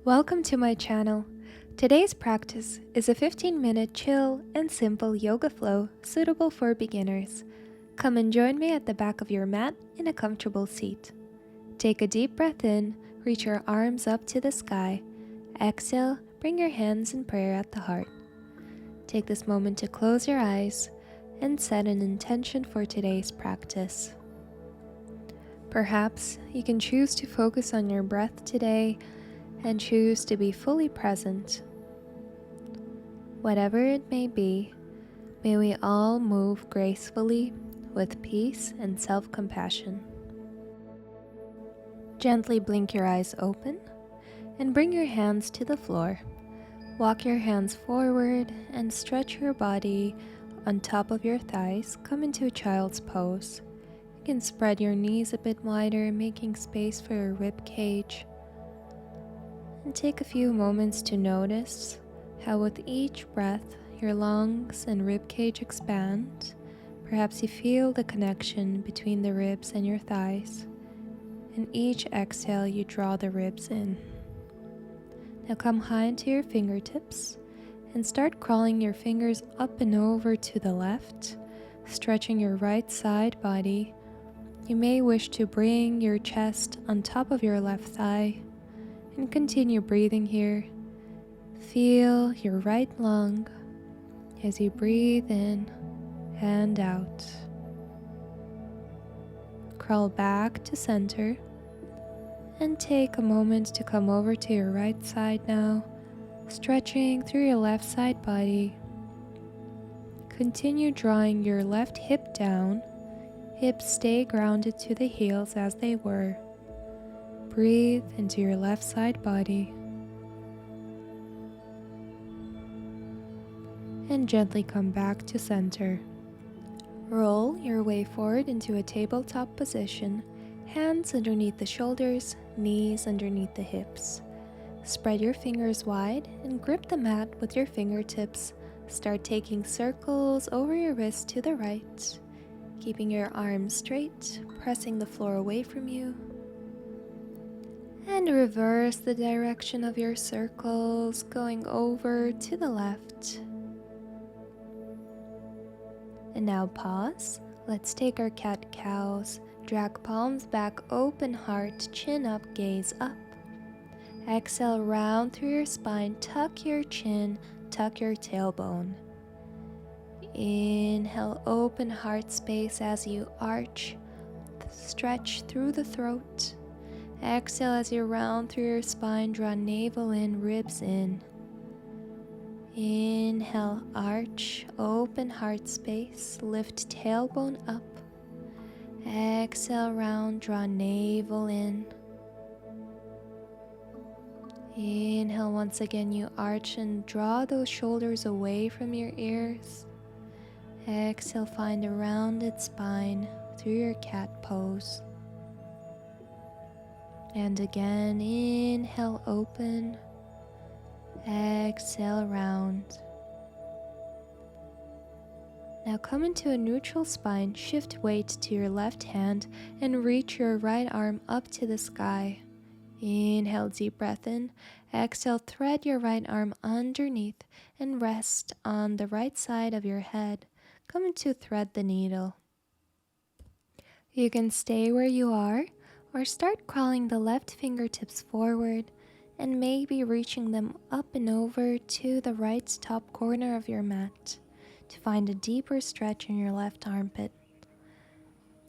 Welcome to my channel. Today's practice is a 15-minute chill and simple yoga flow suitable for beginners. Come and join me at the back of your mat in a comfortable seat. Take a deep breath in, reach your arms up to the sky. Exhale, bring your hands in prayer at the heart. Take this moment to close your eyes and set an intention for today's practice. Perhaps you can choose to focus on your breath today and choose to be fully present. Whatever it may be, may we all move gracefully with peace and self-compassion. Gently blink your eyes open and bring your hands to the floor. Walk your hands forward and stretch your body on top of your thighs. Come into a child's pose. You can spread your knees a bit wider, making space for your rib cage. And take a few moments to notice how with each breath your lungs and rib cage expand. Perhaps you feel the connection between the ribs and your thighs. And each exhale you draw the ribs in. Now come high into your fingertips and start crawling your fingers up and over to the left, stretching your right side body. You may wish to bring your chest on top of your left thigh and continue breathing here. Feel your right lung as you breathe in and out. Crawl back to center and take a moment to come over to your right side now, stretching through your left side body. Continue drawing your left hip down. Hips stay grounded to the heels as they were. Breathe into your left side body. And gently come back to center. Roll your way forward into a tabletop position, hands underneath the shoulders, knees underneath the hips. Spread your fingers wide and grip the mat with your fingertips. Start taking circles over your wrist to the right, keeping your arms straight, pressing the floor away from you. And reverse the direction of your circles, going over to the left. And now pause. Let's take our cat-cows. Drag palms back, open heart, chin up, gaze up. Exhale, round through your spine, tuck your chin, tuck your tailbone. Inhale, open heart space as you arch, stretch through the throat. Exhale as you round through your spine, draw navel in, ribs in. Inhale, arch, open heart space, lift tailbone up. Exhale, round, draw navel in. Inhale, once again you arch and draw those shoulders away from your ears. Exhale, find a rounded spine through your cat pose. And again, inhale, open. Exhale, round. Now come into a neutral spine, shift weight to your left hand and reach your right arm up to the sky. Inhale, deep breath in. Exhale, thread your right arm underneath and rest on the right side of your head. Come into thread the needle. You can stay where you are or start crawling the left fingertips forward and maybe reaching them up and over to the right top corner of your mat to find a deeper stretch in your left armpit.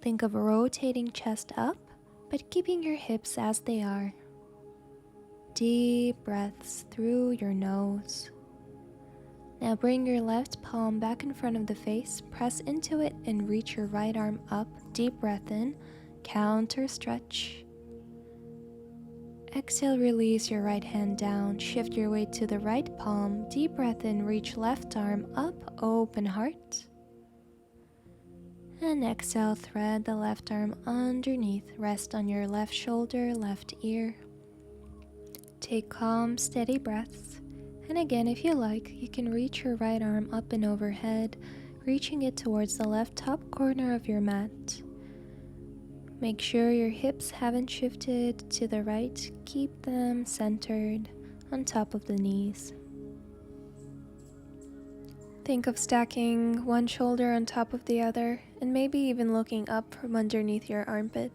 Think of rotating chest up, but keeping your hips as they are. Deep breaths through your nose. Now bring your left palm back in front of the face, press into it and reach your right arm up. Deep breath in, counter stretch. Exhale, release your right hand down, shift your weight to the right palm, deep breath in, reach left arm up, open heart. And exhale, thread the left arm underneath, rest on your left shoulder, left ear. Take calm, steady breaths. And again, if you like, you can reach your right arm up and overhead, reaching it towards the left top corner of your mat. Make sure your hips haven't shifted to the right. Keep them centered on top of the knees. Think of stacking one shoulder on top of the other and maybe even looking up from underneath your armpit.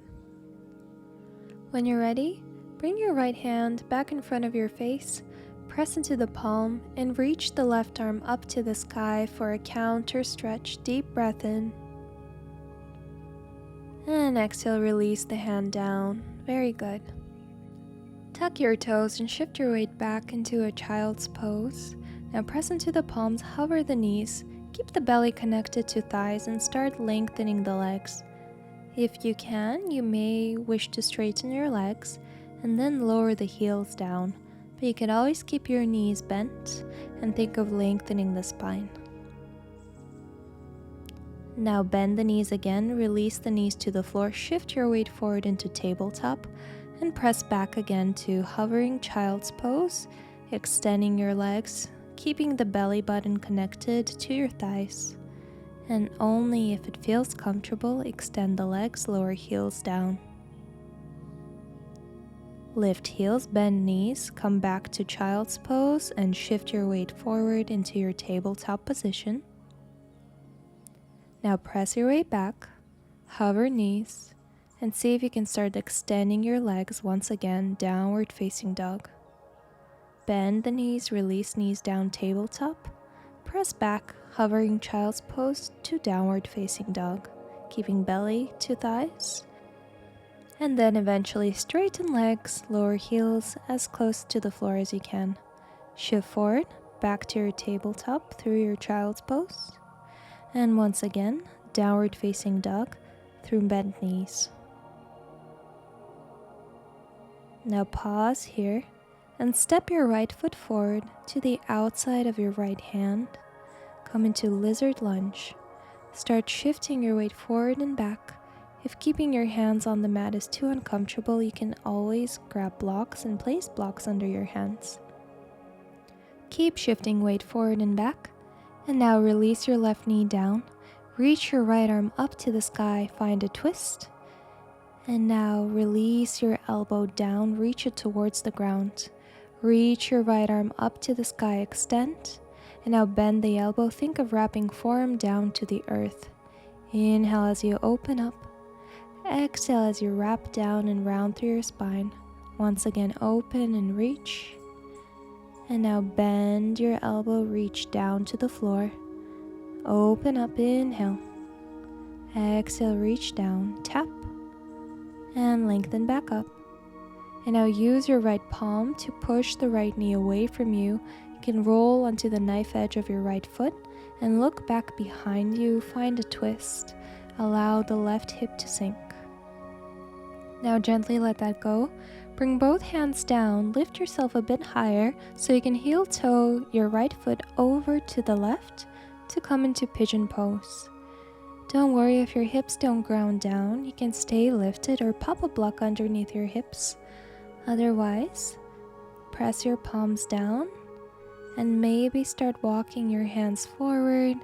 When you're ready, bring your right hand back in front of your face, press into the palm, and reach the left arm up to the sky for a counter stretch. Deep breath in. And exhale, release the hand down. Very good. Tuck your toes and shift your weight back into a child's pose. Now press into the palms, hover the knees, keep the belly connected to thighs, and start lengthening the legs. If you can, you may wish to straighten your legs and then lower the heels down, but you can always keep your knees bent and think of lengthening the spine. Now bend the knees again, release the knees to the floor, shift your weight forward into tabletop, and press back again to hovering child's pose, extending your legs, keeping the belly button connected to your thighs. And only if it feels comfortable, extend the legs, lower heels down. Lift heels, bend knees, come back to child's pose, and shift your weight forward into your tabletop position. Now press your weight back, hover knees, and see if you can start extending your legs once again, downward facing dog. Bend the knees, release knees down tabletop, press back, hovering child's pose to downward facing dog, keeping belly to thighs, and then eventually straighten legs, lower heels as close to the floor as you can. Shift forward, back to your tabletop through your child's pose, and once again, downward facing dog through bent knees. Now pause here and step your right foot forward to the outside of your right hand. Come into lizard lunge. Start shifting your weight forward and back. If keeping your hands on the mat is too uncomfortable, you can always grab blocks and place blocks under your hands. Keep shifting weight forward and back. And now release your left knee down. Reach your right arm up to the sky, find a twist. And now release your elbow down, reach it towards the ground. Reach your right arm up to the sky, extend, and now bend the elbow. Think of wrapping forearm down to the earth. Inhale as you open up. Exhale as you wrap down and round through your spine. Once again, open and reach. And now bend your elbow, reach down to the floor. Open up, inhale. Exhale, reach down, tap, and lengthen back up. And now use your right palm to push the right knee away from you. You can roll onto the knife edge of your right foot and look back behind you. Find a twist. Allow the left hip to sink. Now gently let that go. Bring both hands down. Lift yourself a bit higher so you can heel toe your right foot over to the left to come into pigeon pose. Don't worry if your hips don't ground down. You can stay lifted or pop a block underneath your hips. Otherwise, press your palms down and maybe start walking your hands forward.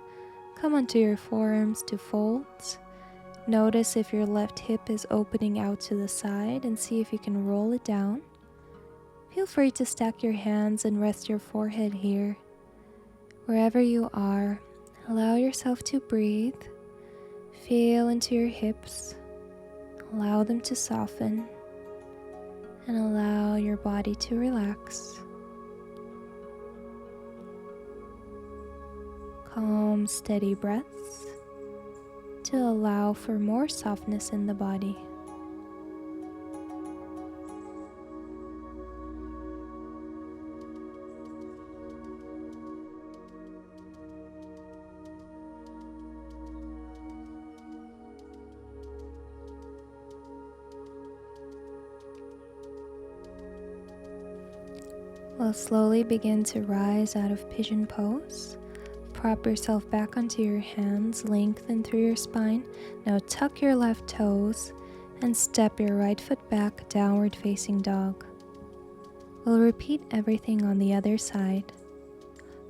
Come onto your forearms to folds. Notice if your left hip is opening out to the side and see if you can roll it down. Feel free to stack your hands and rest your forehead here. Wherever you are, allow yourself to breathe. Feel into your hips. Allow them to soften. And allow your body to relax. Calm, steady breaths to allow for more softness in the body. We'll slowly begin to rise out of pigeon pose. Prop yourself back onto your hands, lengthen through your spine. Now tuck your left toes and step your right foot back, downward facing dog. We'll repeat everything on the other side.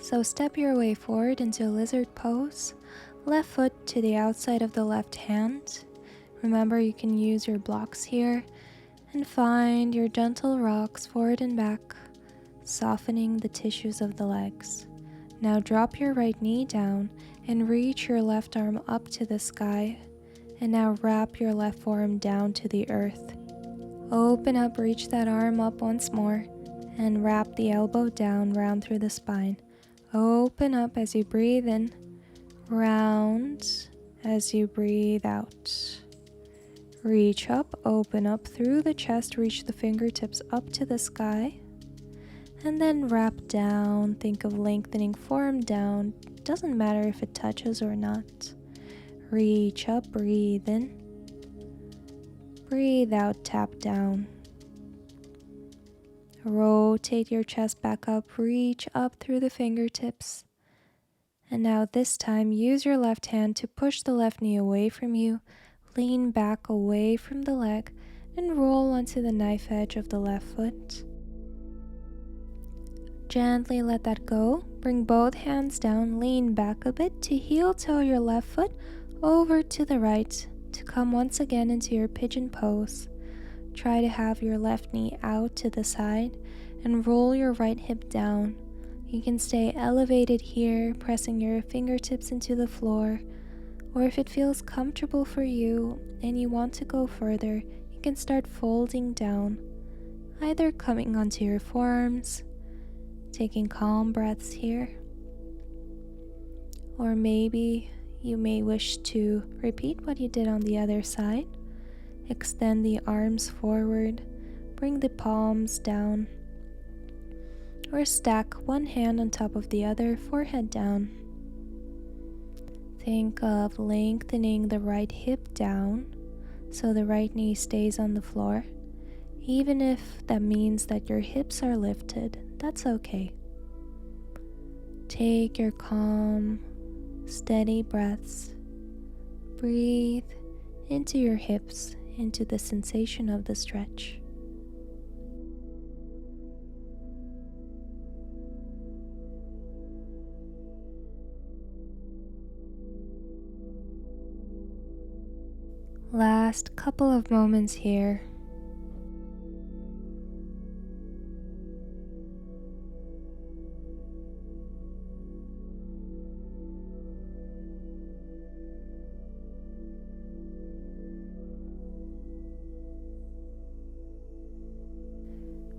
So step your way forward into lizard pose, left foot to the outside of the left hand. Remember, you can use your blocks here and find your gentle rocks forward and back. softening the tissues of the legs. Now drop your right knee down and reach your left arm up to the sky. And now wrap your left forearm down to the earth. Open up, reach that arm up once more, and wrap the elbow down, round through the spine. Open up as you breathe in, round as you breathe out. Reach up, open up through the chest, reach the fingertips up to the sky, and then wrap down. Think of lengthening forearm down. Doesn't matter if it touches or not. Reach up, breathe in. Breathe out, tap down. Rotate your chest back up, reach up through the fingertips. And now this time, use your left hand to push the left knee away from you, lean back away from the leg, and roll onto the knife edge of the left foot. Gently let that go. Bring both hands down, lean back a bit to heel toe your left foot over to the right to come once again into your pigeon pose. Try to have your left knee out to the side and roll your right hip down. You can stay elevated here, pressing your fingertips into the floor, or if it feels comfortable for you and you want to go further, you can start folding down, either coming onto your forearms, taking calm breaths here, or maybe you may wish to repeat what you did on the other side. Extend the arms forward, bring the palms down, or stack one hand on top of the other, forehead down. Think of lengthening the right hip down so the right knee stays on the floor. Even if that means that your hips are lifted, that's okay. Take your calm, steady breaths. Breathe into your hips, into the sensation of the stretch. Last couple of moments here.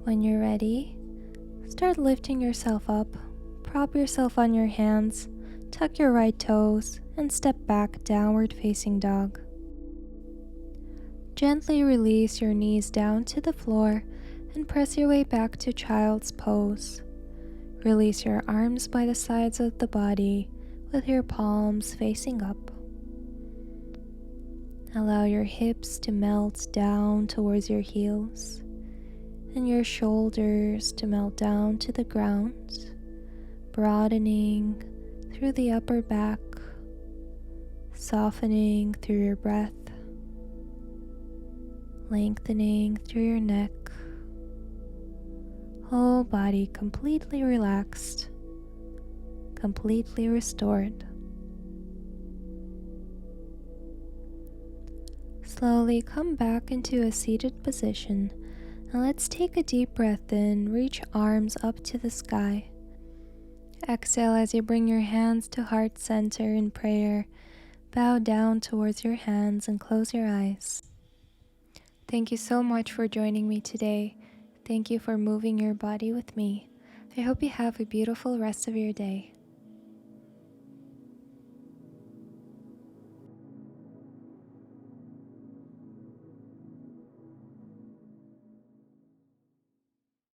When you're ready, start lifting yourself up. Prop yourself on your hands, tuck your right toes, and step back, downward facing dog. Gently release your knees down to the floor and press your way back to child's pose. Release your arms by the sides of the body with your palms facing up. Allow your hips to melt down towards your heels and your shoulders to melt down to the ground, broadening through the upper back, softening through your breath, lengthening through your neck, whole body completely relaxed, completely restored. Slowly come back into a seated position, and let's take a deep breath in. Reach arms up to the sky. Exhale as you bring your hands to heart center in prayer. Bow down towards your hands and close your eyes. Thank you so much for joining me today. Thank you for moving your body with me. I hope you have a beautiful rest of your day.